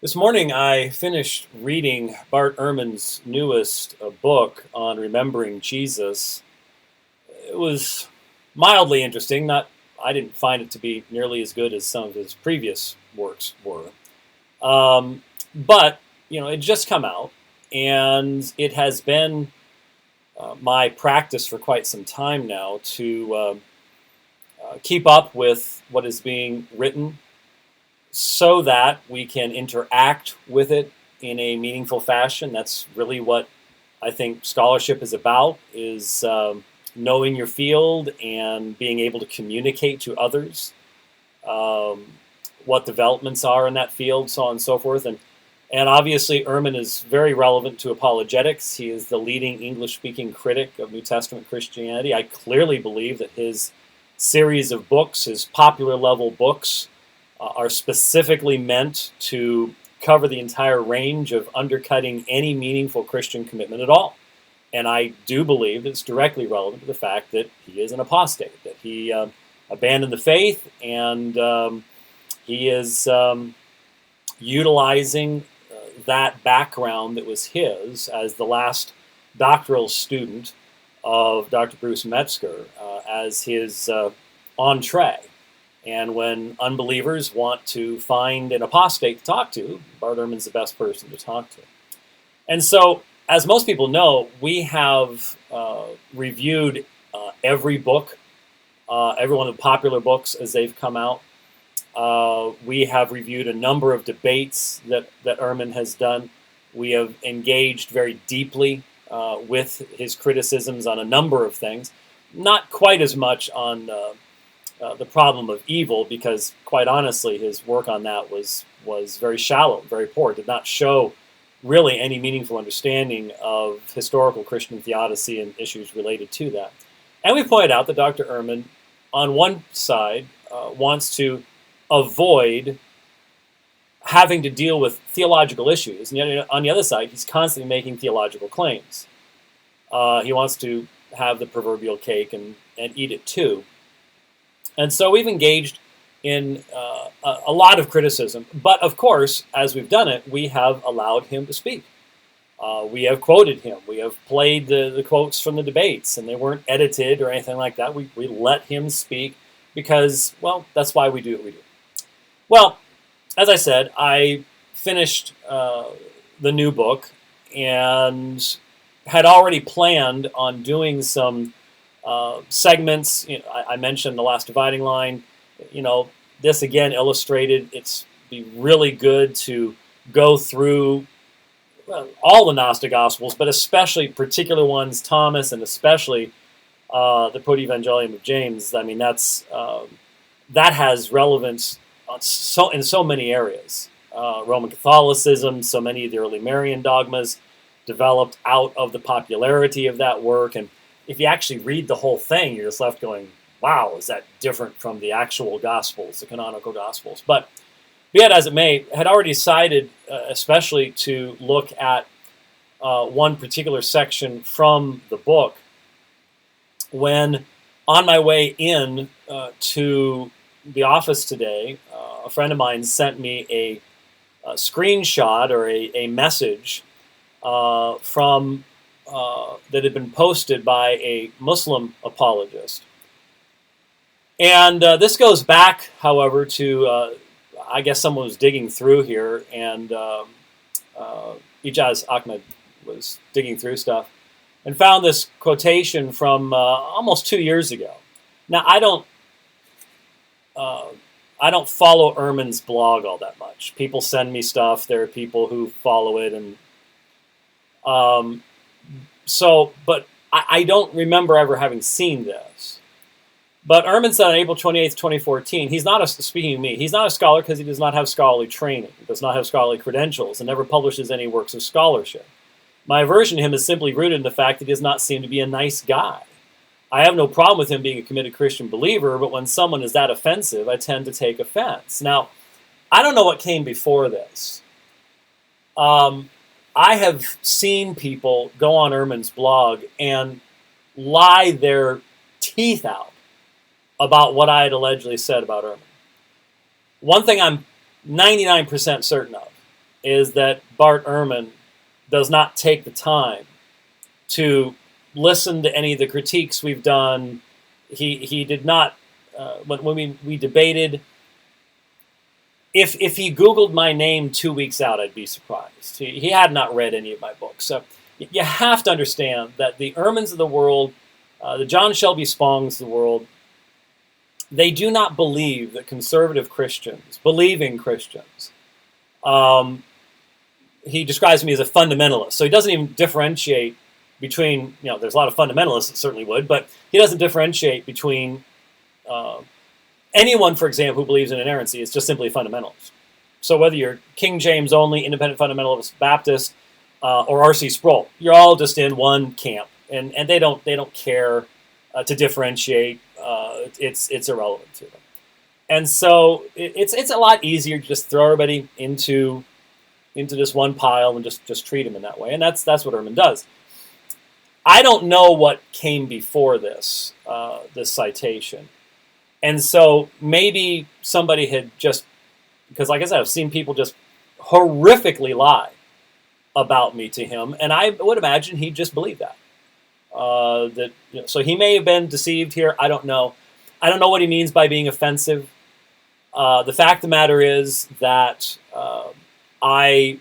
This morning I finished reading Bart Ehrman's newest book on remembering Jesus. It was mildly interesting. I didn't find it to be nearly as good as some of his previous works were. But, it just come out, and it has been my practice for quite some time now to keep up with what is being written so that we can interact with it in a meaningful fashion. That's really what I think scholarship is about, is knowing your field and being able to communicate to others what developments are in that field, so on and so forth. And obviously, Ehrman is very relevant to apologetics. He is the leading English-speaking critic of New Testament Christianity. I clearly believe that his series of books, his popular-level books, are specifically meant to cover the entire range of undercutting any meaningful Christian commitment at all. And I do believe it's directly relevant to the fact that he is an apostate, that he abandoned the faith, and he is utilizing that background that was his as the last doctoral student of Dr. Bruce Metzger as his entree. And when unbelievers want to find an apostate to talk to, Bart Ehrman's the best person to talk to. And so, as most people know, we have reviewed every book, every one of the popular books as they've come out. We have reviewed a number of debates that Ehrman has done. We have engaged very deeply with his criticisms on a number of things. Not quite as much on the problem of evil, because quite honestly, his work on that was very shallow, very poor. It did not show really any meaningful understanding of historical Christian theodicy and issues related to that. And we pointed out that Dr. Ehrman, on one side, wants to avoid having to deal with theological issues, and yet on the other side, he's constantly making theological claims. He wants to have the proverbial cake and eat it too. And so we've engaged in a lot of criticism. But of course, as we've done it, we have allowed him to speak. We have quoted him. We have played the quotes from the debates, and they weren't edited or anything like that. We let him speak because, well, that's why we do what we do. Well, as I said, I finished the new book and had already planned on doing some segments. I mentioned the last dividing line. This again illustrated. It's be really good to go through all the Gnostic Gospels, but especially particular ones, Thomas, and especially the Proto-Evangelium of James. I mean, that has relevance in so many areas. Roman Catholicism, so many of the early Marian dogmas developed out of the popularity of that work. And if you actually read the whole thing, you're just left going, wow, is that different from the actual Gospels, the canonical Gospels? But be it as it may, had already decided especially to look at one particular section from the book when, on my way in to the office today, a friend of mine sent me a screenshot or a message from that had been posted by a Muslim apologist. And this goes back, however, to, I guess someone was digging through here, and Ijaz Ahmad was digging through stuff, and found this quotation from almost 2 years ago. Now, I don't follow Ehrman's blog all that much. People send me stuff. There are people who follow it, and but I don't remember ever having seen this. But Ehrman said on April 28th, 2014, he's not speaking of me, he's not a scholar because he does not have scholarly training, he does not have scholarly credentials, and never publishes any works of scholarship. My aversion to him is simply rooted in the fact that he does not seem to be a nice guy. I have no problem with him being a committed Christian believer, but when someone is that offensive, I tend to take offense. Now, I don't know what came before this. I have seen people go on Ehrman's blog and lie their teeth out about what I had allegedly said about Ehrman. One thing I'm 99% certain of, is that Bart Ehrman does not take the time to listen to any of the critiques we've done. He did not, when we debated, if he Googled my name 2 weeks out, I'd be surprised. He had not read any of my books. So you have to understand that the Ehrmans of the world, the John Shelby Spongs of the world, they do not believe that conservative Christians, believing Christians, he describes me as a fundamentalist. So he doesn't even differentiate between, there's a lot of fundamentalists that certainly would, but he doesn't differentiate between anyone, for example, who believes in inerrancy is just simply a fundamentalist. So whether you're King James only, independent fundamentalist, Baptist, or R.C. Sproul, you're all just in one camp, and they don't care to differentiate. It's irrelevant to them, and so it's a lot easier to just throw everybody into this one pile and just treat them in that way, and that's what Ehrman does. I don't know what came before this citation. And so maybe somebody had just, because like I said, I've seen people just horrifically lie about me to him, and I would imagine he just believed that. So he may have been deceived here. I don't know. I don't know what he means by being offensive. The fact of the matter is that I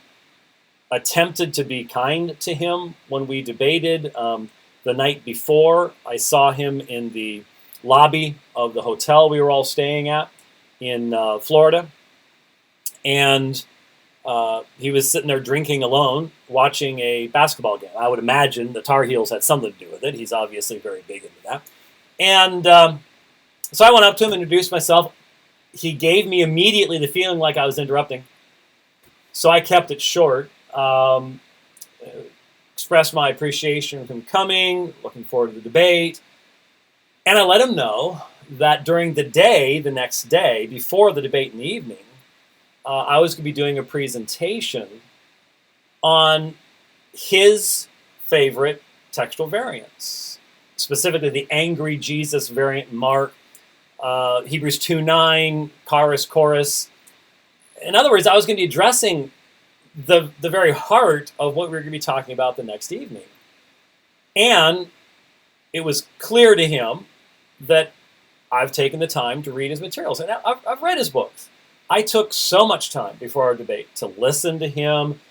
attempted to be kind to him when we debated. The night before, I saw him in the lobby of the hotel we were all staying at in Florida, and he was sitting there drinking alone, watching a basketball game. I would imagine the Tar Heels had something to do with it. He's obviously very big into that. And so I went up to him and introduced myself. He gave me immediately the feeling like I was interrupting, so I kept it short. Expressed my appreciation of him coming, looking forward to the debate. And I let him know that during the day, the next day, before the debate in the evening, I was going to be doing a presentation on his favorite textual variants, specifically the angry Jesus variant in Mark, Hebrews 2:9, chorus. In other words, I was going to be addressing the very heart of what we were going to be talking about the next evening. And it was clear to him that I've taken the time to read his materials. And I've read his books. I took so much time before our debate to listen to him,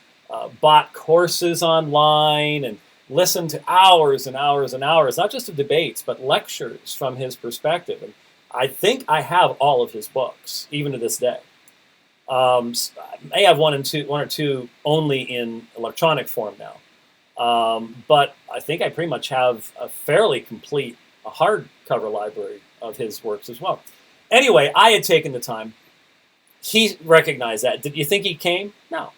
bought courses online, and listened to hours and hours and hours, not just of debates, but lectures from his perspective. And I think I have all of his books, even to this day. I may have one or two only in electronic form now. But I think I pretty much have a fairly complete hardcover library of his works as well. Anyway, I had taken the time. He recognized that. Did you think he came? No.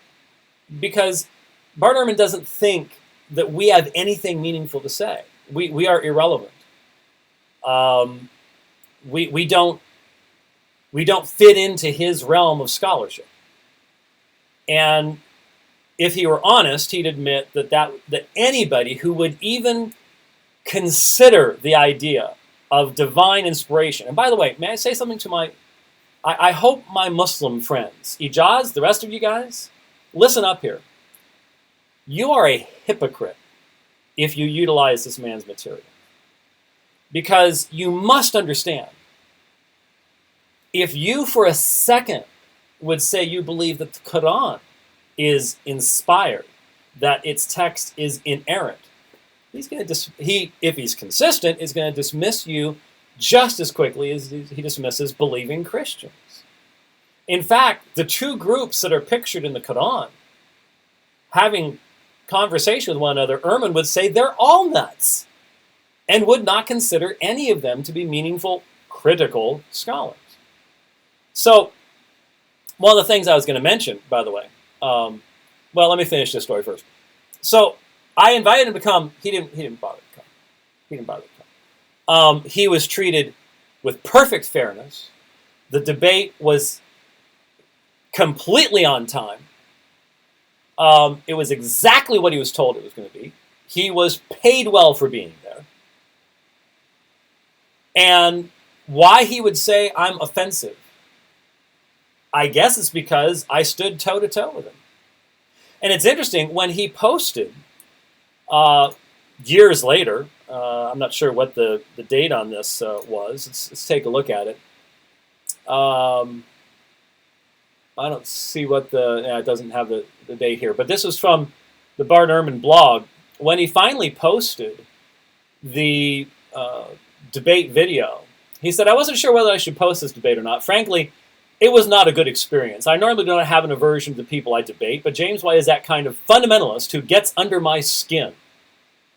Because Bart Ehrman doesn't think that we have anything meaningful to say. We are irrelevant. We don't fit into his realm of scholarship. And if he were honest, he'd admit that anybody who would even consider the idea of divine inspiration. And by the way, may I say something to I hope my Muslim friends, Ijaz, the rest of you guys, listen up here. You are a hypocrite if you utilize this man's material. Because you must understand, if you for a second would say you believe that the Quran is inspired, that its text is inerrant, he's going to if he's consistent, is going to dismiss you just as quickly as he dismisses believing Christians. In fact, the two groups that are pictured in the Quran having conversation with one another, Ehrman would say they're all nuts and would not consider any of them to be meaningful, critical scholars. So, one of the things I was going to mention, by the way, well, let me finish this story first. So, I invited him to come. He didn't bother to come. He didn't bother to come. He was treated with perfect fairness. The debate was completely on time. It was exactly what he was told it was going to be. He was paid well for being there. And why he would say I'm offensive, I guess it's because I stood toe-to-toe with him. And it's interesting, when he posted years later, I'm not sure what the date on this was. Let's take a look at it. I don't see what it doesn't have the date here, but this was from the Bart Ehrman blog. When he finally posted the debate video, he said, "I wasn't sure whether I should post this debate or not. Frankly, it was not a good experience. I normally don't have an aversion to the people I debate, but James White is that kind of fundamentalist who gets under my skin.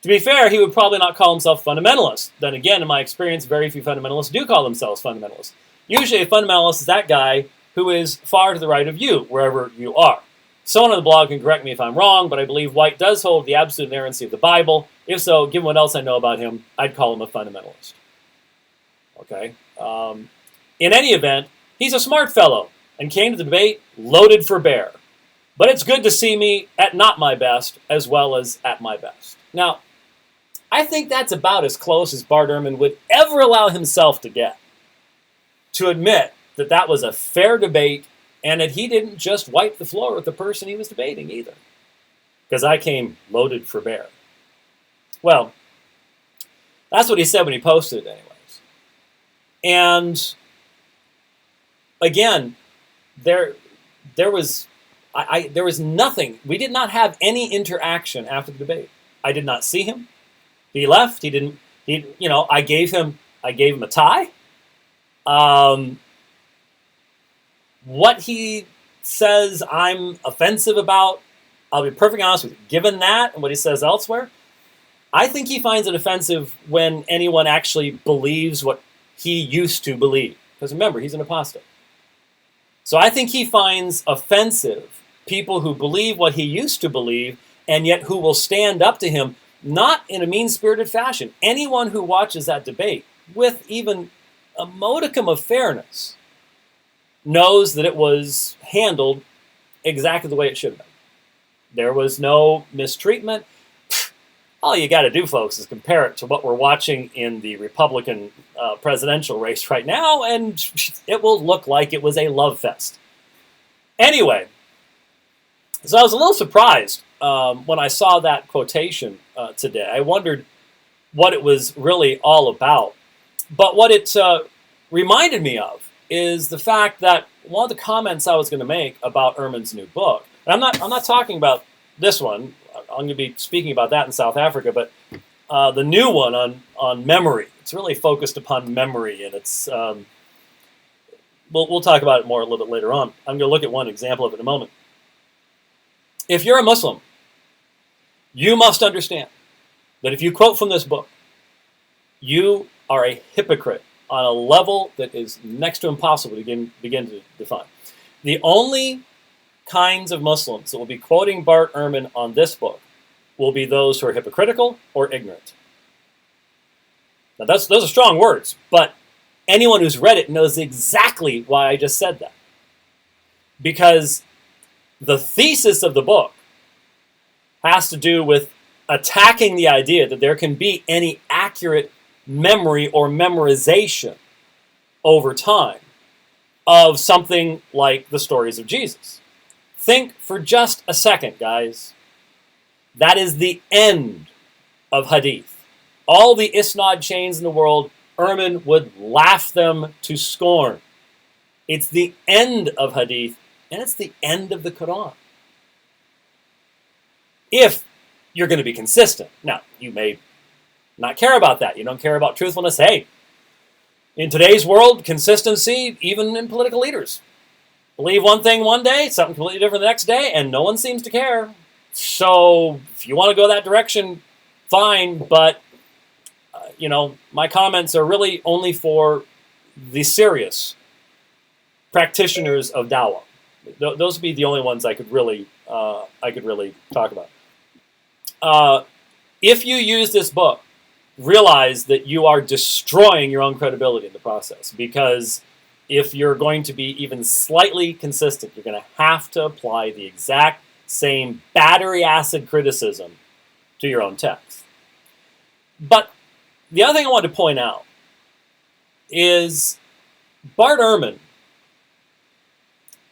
To be fair, he would probably not call himself fundamentalist. Then again, in my experience, very few fundamentalists do call themselves fundamentalists. Usually a fundamentalist is that guy who is far to the right of you, wherever you are. Someone on the blog can correct me if I'm wrong, but I believe White does hold the absolute inerrancy of the Bible. If so, given what else I know about him, I'd call him a fundamentalist." Okay. In any event, he's a smart fellow and came to the debate loaded for bear. But it's good to see me at not my best as well as at my best. Now, I think that's about as close as Bart Ehrman would ever allow himself to get, to admit that that was a fair debate and that he didn't just wipe the floor with the person he was debating either. Because I came loaded for bear. Well, that's what he said when he posted it anyways. And again, there was nothing. We did not have any interaction after the debate. I did not see him. He left. He didn't. I gave him a tie. What he says I'm offensive about, I'll be perfectly honest with you. Given that and what he says elsewhere, I think he finds it offensive when anyone actually believes what he used to believe. Because remember, he's an apostate. So I think he finds offensive people who believe what he used to believe and yet who will stand up to him, not in a mean-spirited fashion. Anyone who watches that debate with even a modicum of fairness knows that it was handled exactly the way it should have been. There was no mistreatment. All you got to do, folks, is compare it to what we're watching in the Republican presidential race right now, and it will look like it was a love fest. Anyway, so I was a little surprised when I saw that quotation today. I wondered what it was really all about. But what it reminded me of is the fact that one of the comments I was going to make about Ehrman's new book, and I'm not talking about this one. I'm going to be speaking about that in South Africa, but the new one on memory. It's really focused upon memory, and it's we'll talk about it more a little bit later on. I'm going to look at one example of it in a moment. If you're a Muslim, you must understand that if you quote from this book, you are a hypocrite on a level that is next to impossible to begin to define. The only kinds of Muslims that will be quoting Bart Ehrman on this book will be those who are hypocritical or ignorant. Now those are strong words, but anyone who's read it knows exactly why I just said that. Because the thesis of the book has to do with attacking the idea that there can be any accurate memory or memorization over time of something like the stories of Jesus. Think for just a second, guys. That is the end of Hadith. All the isnad chains in the world, Ehrman would laugh them to scorn. It's the end of Hadith, and it's the end of the Quran. If you're going to be consistent. Now, you may not care about that. You don't care about truthfulness. Hey, in today's world, consistency, even in political leaders. Believe one thing one day, something completely different the next day, and no one seems to care. So if you want to go that direction, fine, but my comments are really only for the serious practitioners of dawah. Those would be the only ones I could really talk about. If you use this book, realize that you are destroying your own credibility in the process, because if you're going to be even slightly consistent, you're going to have to apply the exact same battery acid criticism to your own text. But the other thing I want to point out is Bart Ehrman,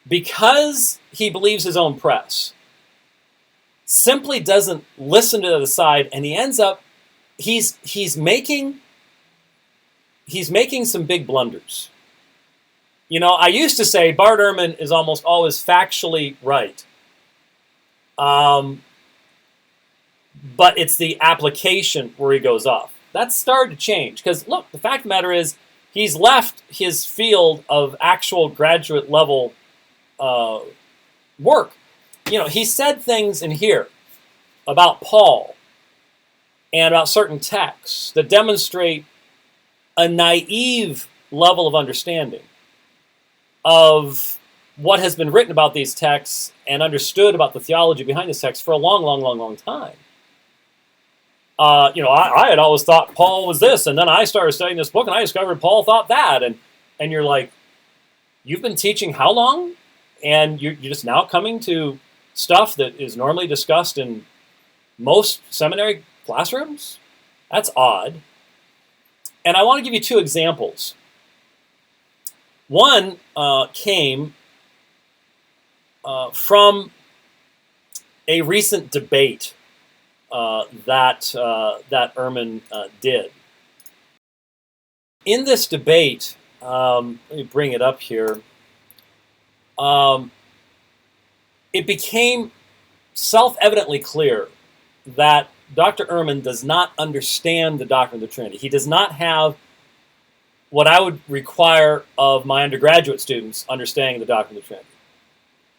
because he believes his own press, simply doesn't listen to the other side, and he ends up he's making some big blunders. You know, I used to say Bart Ehrman is almost always factually right. But it's the application where he goes off. That's started to change. Because, look, the fact of the matter is, he's left his field of actual graduate level work. You know, he said things in here about Paul and about certain texts that demonstrate a naive level of understanding of what has been written about these texts and understood about the theology behind these texts for a long, long, long, long time. You know, I had always thought Paul was this, and then I started studying this book, and I discovered Paul thought that, and you're like, you've been teaching how long? And you're just now coming to stuff that is normally discussed in most seminary classrooms? That's odd. And I want to give you two examples. One came from a recent debate that Ehrman did. In this debate, let me bring it up here. It became self-evidently clear that Dr. Ehrman does not understand the doctrine of the Trinity. He does not have what I would require of my undergraduate students understanding the doctrine of the Trinity.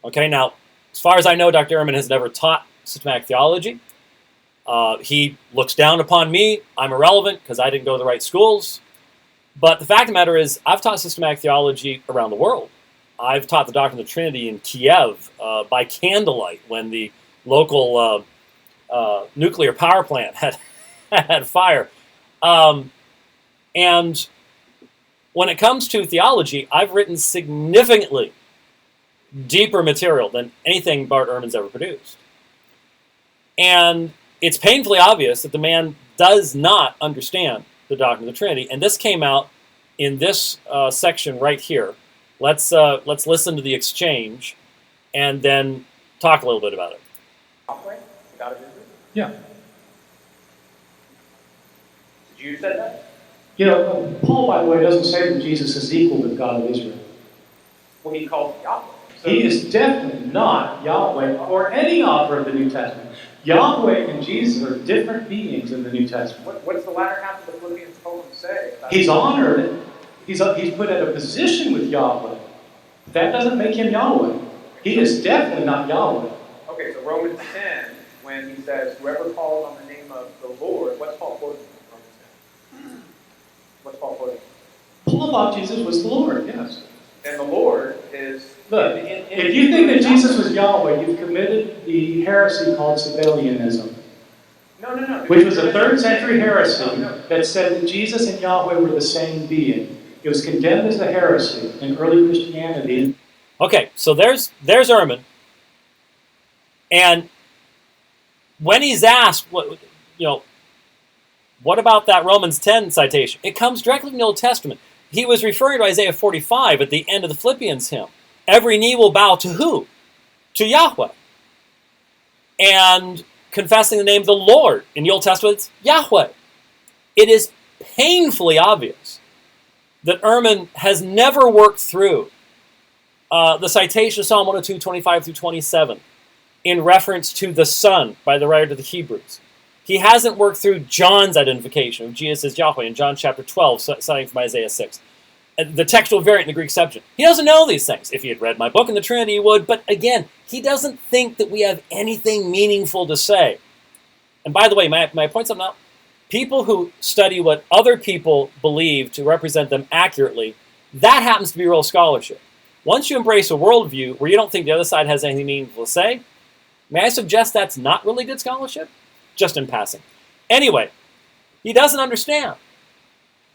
Okay, now, as far as I know, Dr. Ehrman has never taught systematic theology. He looks down upon me. I'm irrelevant because I didn't go to the right schools. But the fact of the matter is, I've taught systematic theology around the world. I've taught the doctrine of the Trinity in Kiev by candlelight when the local nuclear power plant had fire. And when it comes to theology, I've written significantly deeper material than anything Bart Ehrman's ever produced. And it's painfully obvious that the man does not understand the doctrine of the Trinity. And this came out in this section right here. Let's listen to the exchange and then talk a little bit about it. Yeah. Did you say that? You know, Paul, by the way, doesn't say that Jesus is equal to the God of Israel. Well, he calls Yahweh. So He is definitely not Yahweh or any author of the New Testament. Yahweh and Jesus are different beings in the New Testament. What's the latter half of the Philippians poem say? He's honored. He's put at a position with Yahweh. That doesn't make him Yahweh. He is definitely not Yahweh. Okay, so Romans 10, when he says, whoever calls on the name of the Lord, what's Paul quoting from Romans 10? What's Paul quoting? Paul thought Jesus was the Lord, yes. And the Lord is... Look, if you think that Jesus was Yahweh, you've committed the heresy called Sabellianism. No. Which was a 3rd century heresy that said that Jesus and Yahweh were the same being. It was condemned as a heresy in early Christianity. Okay, so there's Ehrman. And when he's asked, what about that Romans 10 citation? It comes directly from the Old Testament. He was referring to Isaiah 45 at the end of the Philippians hymn. Every knee will bow to who? To Yahweh. And confessing the name of the Lord in the Old Testament, it's Yahweh. It is painfully obvious that Ehrman has never worked through the citation of Psalm 102, 25 through 27 in reference to the Son by the writer to the Hebrews. He hasn't worked through John's identification of Jesus as Yahweh in John chapter 12, citing from Isaiah 6. The textual variant in the Greek Septuagint. He doesn't know these things. If he had read my book in the Trinity, he would. But again, he doesn't think that we have anything meaningful to say. And by the way, may I point something out? People who study what other people believe to represent them accurately, that happens to be real scholarship. Once you embrace a worldview where you don't think the other side has anything meaningful to say, may I suggest that's not really good scholarship? Just in passing. Anyway, he doesn't understand.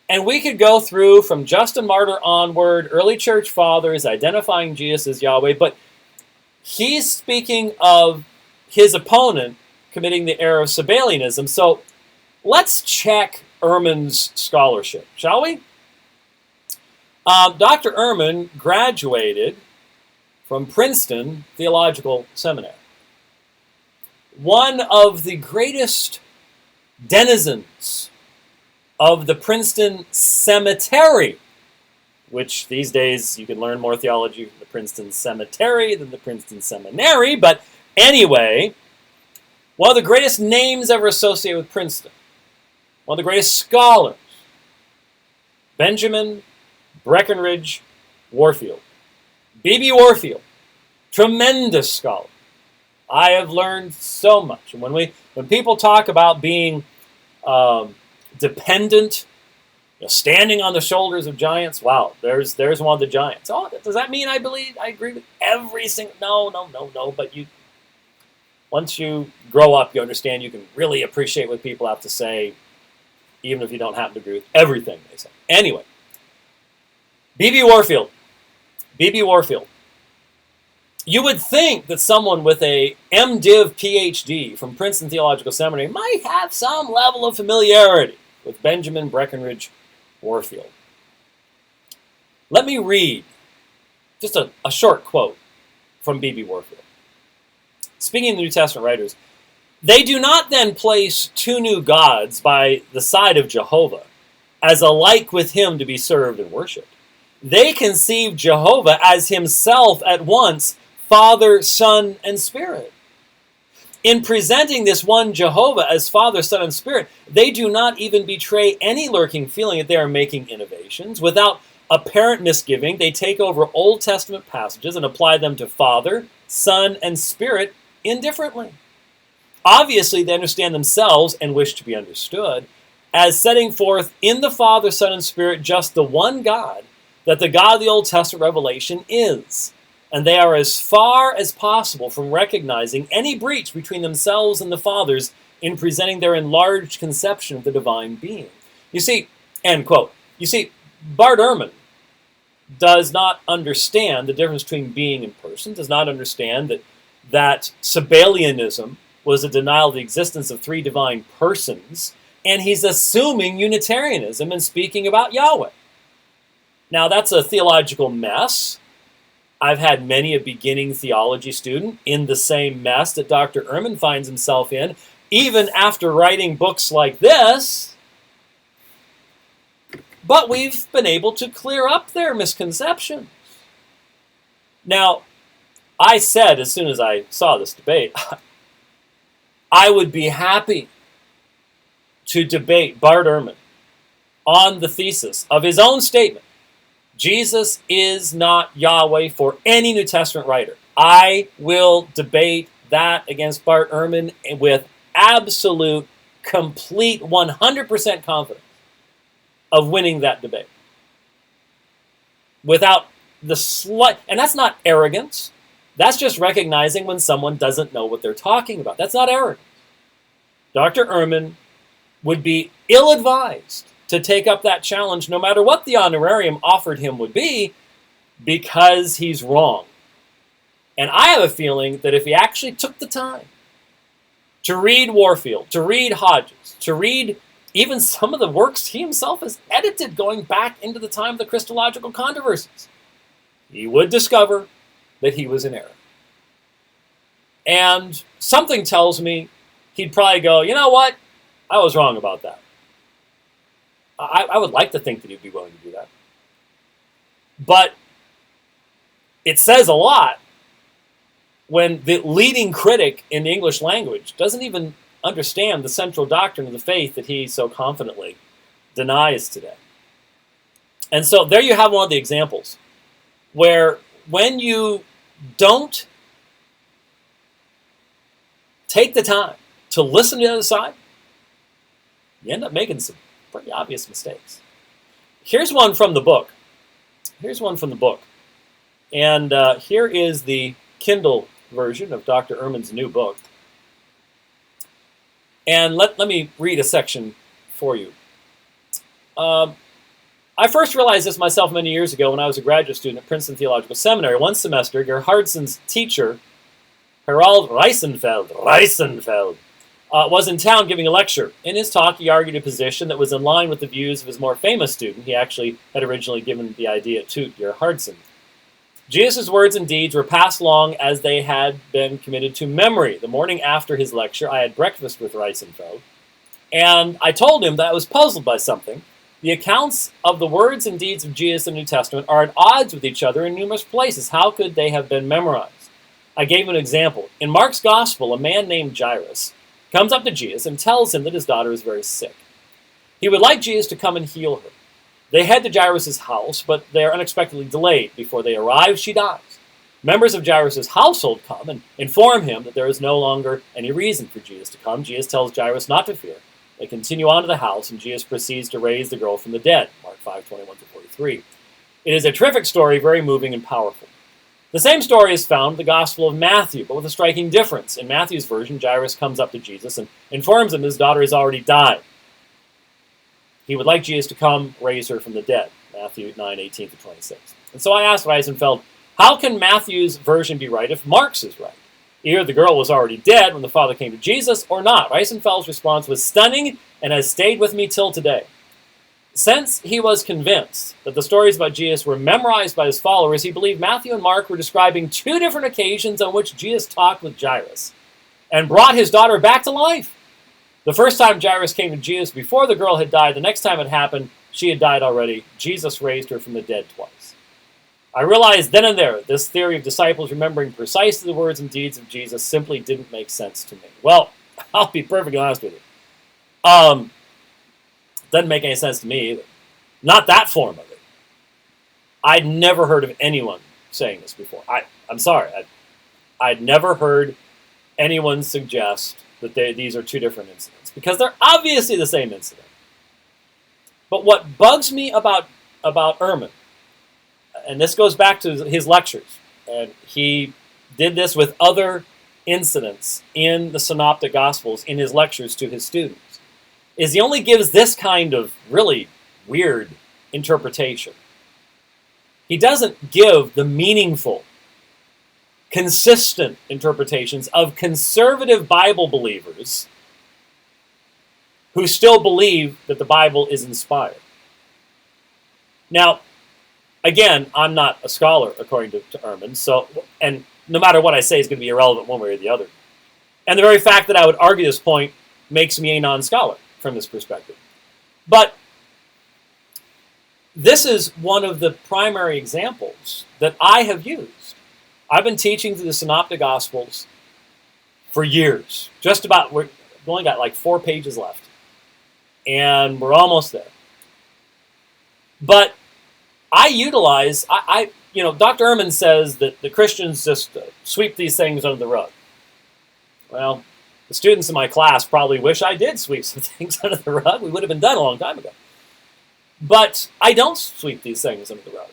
And we could go through from Justin Martyr onward, early church fathers identifying Jesus as Yahweh, but he's speaking of his opponent committing the error of Sabellianism. So let's check Ehrman's scholarship, shall we? Dr. Ehrman graduated from Princeton Theological Seminary. one of the greatest denizens of the Princeton Cemetery, which these days you can learn more theology from the Princeton Cemetery than the Princeton Seminary, but anyway, one of the greatest names ever associated with Princeton, one of the greatest scholars, Benjamin Breckinridge Warfield. B.B. Warfield, tremendous scholar. I have learned so much. And when people talk about being dependent, standing on the shoulders of giants, wow, there's one of the giants. Oh, does that mean I agree with every single? No. But once you grow up, you understand you can really appreciate what people have to say, even if you don't happen to agree with everything they say. Anyway, B.B. Warfield. You would think that someone with a MDiv PhD from Princeton Theological Seminary might have some level of familiarity with Benjamin Breckinridge Warfield. Let me read just a short quote from B.B. Warfield. Speaking of the New Testament writers, they do not then place two new gods by the side of Jehovah as alike with him to be served and worshipped. They conceive Jehovah as himself at once Father, Son, and Spirit. In presenting this one Jehovah as Father, Son, and Spirit, they do not even betray any lurking feeling that they are making innovations. Without apparent misgiving, they take over Old Testament passages and apply them to Father, Son, and Spirit indifferently. Obviously, they understand themselves and wish to be understood as setting forth in the Father, Son, and Spirit just the one God that the God of the Old Testament revelation is. And they are as far as possible from recognizing any breach between themselves and the fathers in presenting their enlarged conception of the divine being. You see, end quote. You see, Bart Ehrman does not understand the difference between being and person, does not understand that Sabellianism was a denial of the existence of three divine persons, and he's assuming Unitarianism and speaking about Yahweh. Now, that's a theological mess. I've had many a beginning theology student in the same mess that Dr. Ehrman finds himself in, even after writing books like this. But we've been able to clear up their misconceptions. Now, I said as soon as I saw this debate, I would be happy to debate Bart Ehrman on the thesis of his own statement, Jesus is not Yahweh for any New Testament writer. I will debate that against Bart Ehrman with absolute, complete, 100% confidence of winning that debate. Without the slight, and that's not arrogance. That's just recognizing when someone doesn't know what they're talking about. That's not arrogance. Dr. Ehrman would be ill-advised to take up that challenge, no matter what the honorarium offered him would be, because he's wrong. And I have a feeling that if he actually took the time to read Warfield, to read Hodges, to read even some of the works he himself has edited going back into the time of the Christological controversies, he would discover that he was in error. And something tells me he'd probably go, you know what? I was wrong about that. I would like to think that he'd be willing to do that. But it says a lot when the leading critic in the English language doesn't even understand the central doctrine of the faith that he so confidently denies today. And so there you have one of the examples where when you don't take the time to listen to the other side, you end up making some pretty obvious mistakes. Here's one from the book. And here is the Kindle version of Dr. Ehrman's new book. And let me read a section for you. I first realized this myself many years ago when I was a graduate student at Princeton Theological Seminary. One semester, Gerhardson's teacher, Harald Reisenfeld, was in town giving a lecture. In his talk, he argued a position that was in line with the views of his more famous student. He actually had originally given the idea to Gerhardson. Jesus' words and deeds were passed along as they had been committed to memory. The morning after his lecture, I had breakfast with Reisenfeld, and I told him that I was puzzled by something. The accounts of the words and deeds of Jesus in the New Testament are at odds with each other in numerous places. How could they have been memorized? I gave him an example. In Mark's Gospel, a man named Jairus comes up to Jesus and tells him that his daughter is very sick. He would like Jesus to come and heal her. They head to Jairus' house, but they are unexpectedly delayed. Before they arrive, she dies. Members of Jairus' household come and inform him that there is no longer any reason for Jesus to come. Jesus tells Jairus not to fear. They continue on to the house, and Jesus proceeds to raise the girl from the dead. Mark 5:21-43. It is a terrific story, very moving and powerful. The same story is found in the Gospel of Matthew, but with a striking difference. In Matthew's version, Jairus comes up to Jesus and informs him his daughter has already died. He would like Jesus to come raise her from the dead. Matthew 9:18-26. And so I asked Reisenfeld, how can Matthew's version be right if Mark's is right? Either the girl was already dead when the father came to Jesus or not. Reisenfeld's response was stunning and has stayed with me till today. Since he was convinced that the stories about Jesus were memorized by his followers, he believed Matthew and Mark were describing two different occasions on which Jesus talked with Jairus and brought his daughter back to life. The first time Jairus came to Jesus before the girl had died, the next time it happened, she had died already. Jesus raised her from the dead twice. I realized then and there, this theory of disciples remembering precisely the words and deeds of Jesus simply didn't make sense to me. Well, I'll be perfectly honest with you. Doesn't make any sense to me either. Not that form of it. I'd never heard of anyone saying this before. I'm sorry. I'd never heard anyone suggest that these are two different incidents, because they're obviously the same incident. But what bugs me about Ehrman, and this goes back to his lectures, and he did this with other incidents in the Synoptic Gospels in his lectures to his students, is he only gives this kind of really weird interpretation. He doesn't give the meaningful, consistent interpretations of conservative Bible believers who still believe that the Bible is inspired. Now, again, I'm not a scholar, according to Ehrman, and no matter what I say is going to be irrelevant one way or the other. And the very fact that I would argue this point makes me a non-scholar from this perspective. But this is one of the primary examples that I have used. I've been teaching through the Synoptic Gospels for years. We've only got like 4 pages left. And we're almost there. But I utilize, Dr. Ehrman says that the Christians just sweep these things under the rug. Well, the students in my class probably wish I did sweep some things under the rug. We would have been done a long time ago. But I don't sweep these things under the rug.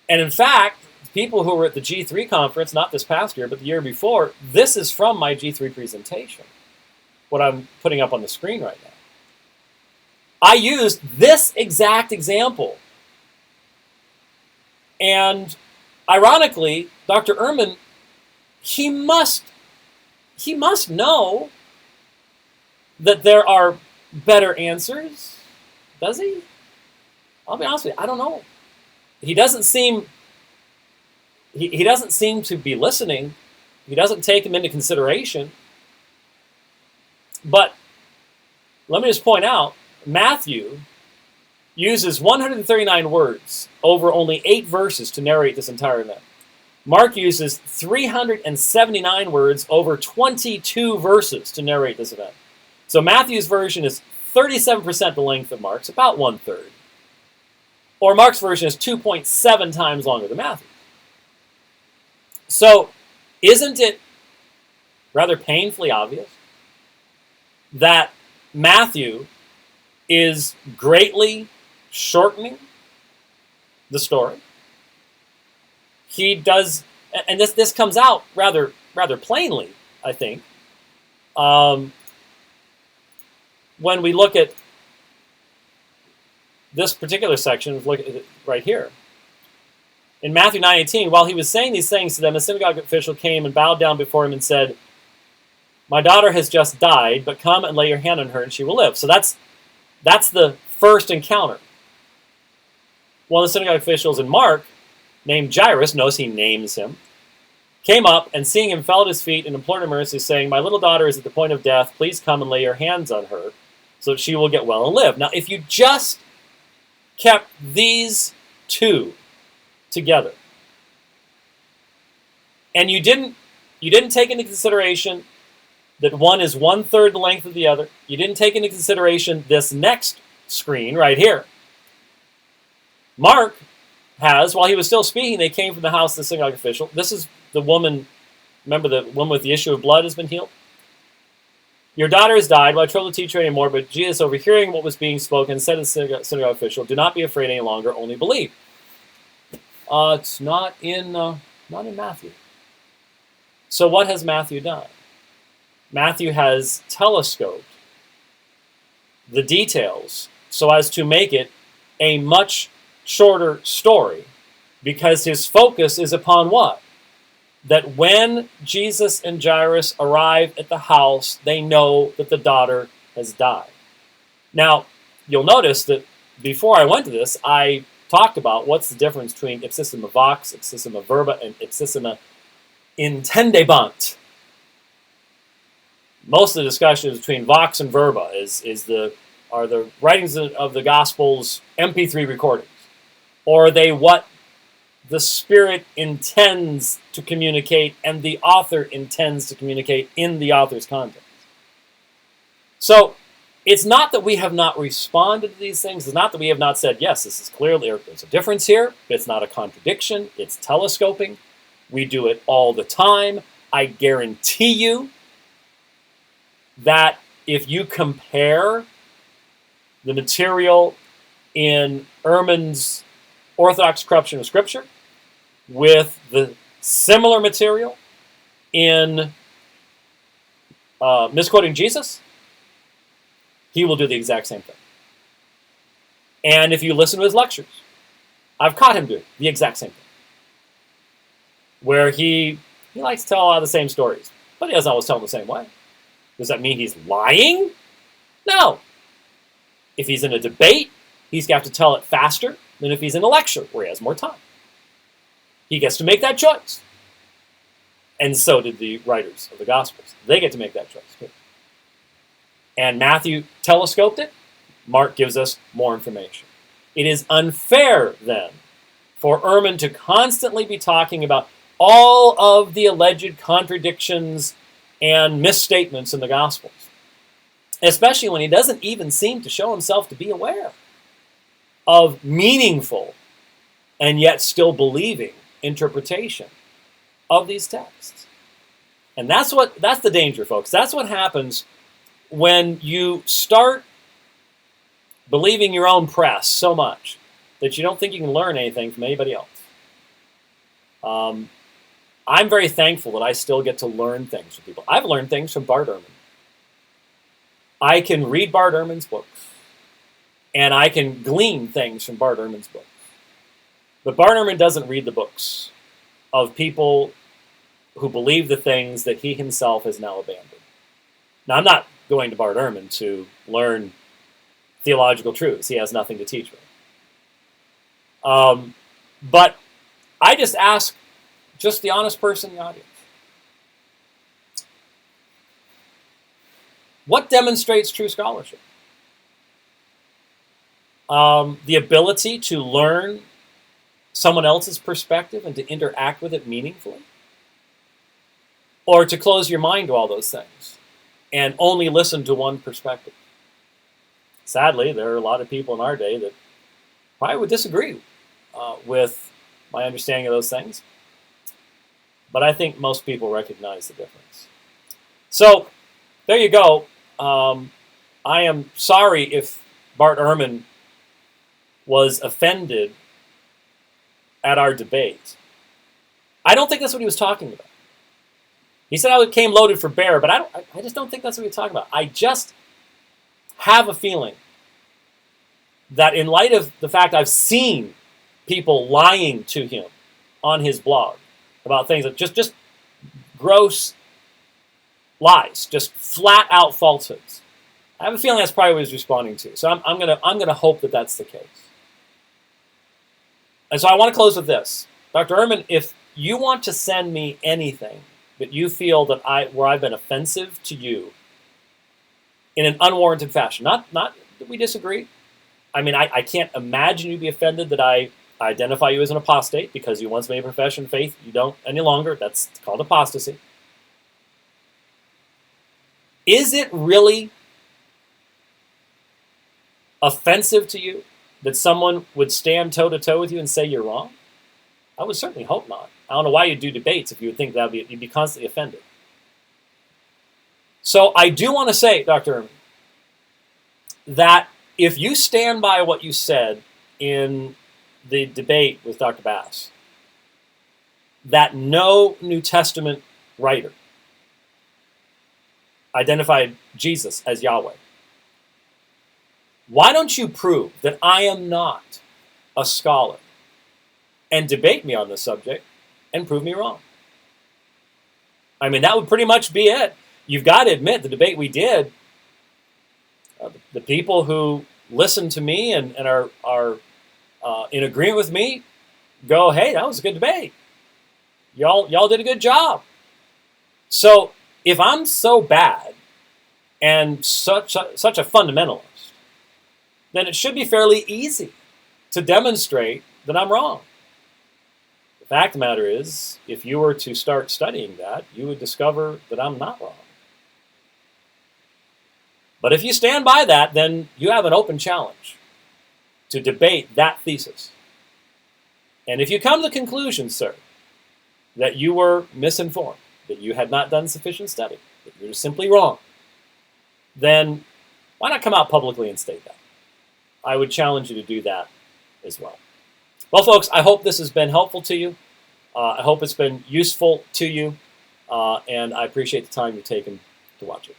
And in fact, people who were at the G3 conference, not this past year, but the year before, this is from my G3 presentation, what I'm putting up on the screen right now. I used this exact example. And ironically, Dr. Ehrman, he must know that there are better answers, does he? I'll be honest with you, I don't know. He doesn't seem to be listening. He doesn't take them into consideration. But let me just point out, Matthew uses 139 words over only 8 verses to narrate this entire event. Mark uses 379 words over 22 verses to narrate this event. So Matthew's version is 37% the length of Mark's, about 1/3. Or Mark's version is 2.7 times longer than Matthew's. So isn't it rather painfully obvious that Matthew is greatly shortening the story? He does, and this comes out rather plainly, I think, when we look at this particular section. Look at it right here. In Matthew 9:18, while he was saying these things to them, a synagogue official came and bowed down before him and said, "My daughter has just died, but come and lay your hand on her and she will live." So that's the first encounter. One of the synagogue officials in Mark named Jairus, notice he names him, came up and seeing him fell at his feet and implored him mercy, saying, "My little daughter is at the point of death. Please come and lay your hands on her so that she will get well and live." Now, if you just kept these two together, and you didn't take into consideration that one is 1/3 the length of the other, you didn't take into consideration this next screen right here. Mark has, while he was still speaking, they came from the house of the synagogue official. This is the woman, remember the woman with the issue of blood has been healed? "Your daughter has died. Well, I told the teacher anymore, but Jesus, overhearing what was being spoken, said to the synagogue official, 'Do not be afraid any longer, only believe.'" It's not in Matthew. So what has Matthew done? Matthew has telescoped the details so as to make it a much shorter story, because his focus is upon what? That when Jesus and Jairus arrive at the house, they know that the daughter has died. Now, you'll notice that before I went to this, I talked about what's the difference between ipsissima vox, ipsissima verba, and ipsissima intendebant. Most of the discussion is between vox and verba. Are the writings of the Gospels MP3 recordings? Or are they what the Spirit intends to communicate and the author intends to communicate in the author's context? So it's not that we have not responded to these things. It's not that we have not said, yes, this is clearly, there's a difference here. It's not a contradiction. It's telescoping. We do it all the time. I guarantee you that if you compare the material in Ehrman's Orthodox Corruption of Scripture with the similar material in Misquoting Jesus, he will do the exact same thing. And if you listen to his lectures, I've caught him doing the exact same thing. Where he likes to tell a lot of the same stories, but he doesn't always tell them the same way. Does that mean he's lying? No. If he's in a debate, he's got to tell it faster than if he's in a lecture where he has more time. He gets to make that choice. And so did the writers of the Gospels. They get to make that choice too. And Matthew telescoped it. Mark gives us more information. It is unfair, then, for Ehrman to constantly be talking about all of the alleged contradictions and misstatements in the Gospels, especially when he doesn't even seem to show himself to be aware of meaningful and yet still believing interpretation of these texts. And that's the danger, folks. That's what happens when you start believing your own press so much that you don't think you can learn anything from anybody else. I'm very thankful that I still get to learn things from people. I've learned things from Bart Ehrman. I can read Bart Ehrman's books, and I can glean things from Bart Ehrman's books. But Bart Ehrman doesn't read the books of people who believe the things that he himself has now abandoned. Now, I'm not going to Bart Ehrman to learn theological truths. He has nothing to teach me. But I just ask just the honest person in the audience, what demonstrates true scholarship? The ability to learn someone else's perspective and to interact with it meaningfully? Or to close your mind to all those things and only listen to one perspective? Sadly, there are a lot of people in our day that probably would disagree with my understanding of those things. But I think most people recognize the difference. So, there you go. I am sorry if Bart Ehrman was offended at our debate. I don't think that's what he was talking about. He said I came loaded for bear, but I just don't think that's what he was talking about. I just have a feeling that in light of the fact I've seen people lying to him on his blog about things that just gross lies, just flat out falsehoods. I have a feeling that's probably what he's responding to. So I'm gonna hope that that's the case. And so I want to close with this. Dr. Ehrman, if you want to send me anything that you feel that where I've been offensive to you in an unwarranted fashion, not that we disagree. I mean, I can't imagine you'd be offended that I identify you as an apostate because you once made a profession of faith. You don't any longer. That's called apostasy. Is it really offensive to you that someone would stand toe-to-toe with you and say you're wrong? I would certainly hope not. I don't know why you'd do debates if you would think that you'd be constantly offended. So I do want to say, Dr. Ehrman, that if you stand by what you said in the debate with Dr. Bass, that no New Testament writer identified Jesus as Yahweh, why don't you prove that I am not a scholar and debate me on this subject and prove me wrong? I mean, that would pretty much be it. You've got to admit, the debate we did, the people who listen to me and are in agreement with me go, hey, that was a good debate. Y'all did a good job. So if I'm so bad and such a fundamentalist, then it should be fairly easy to demonstrate that I'm wrong. The fact of the matter is, if you were to start studying that, you would discover that I'm not wrong. But if you stand by that, then you have an open challenge to debate that thesis. And if you come to the conclusion, sir, that you were misinformed, that you had not done sufficient study, that you're simply wrong, then why not come out publicly and state that? I would challenge you to do that as well. Well, folks, I hope this has been helpful to you. I hope it's been useful to you, and I appreciate the time you've taken to watch it.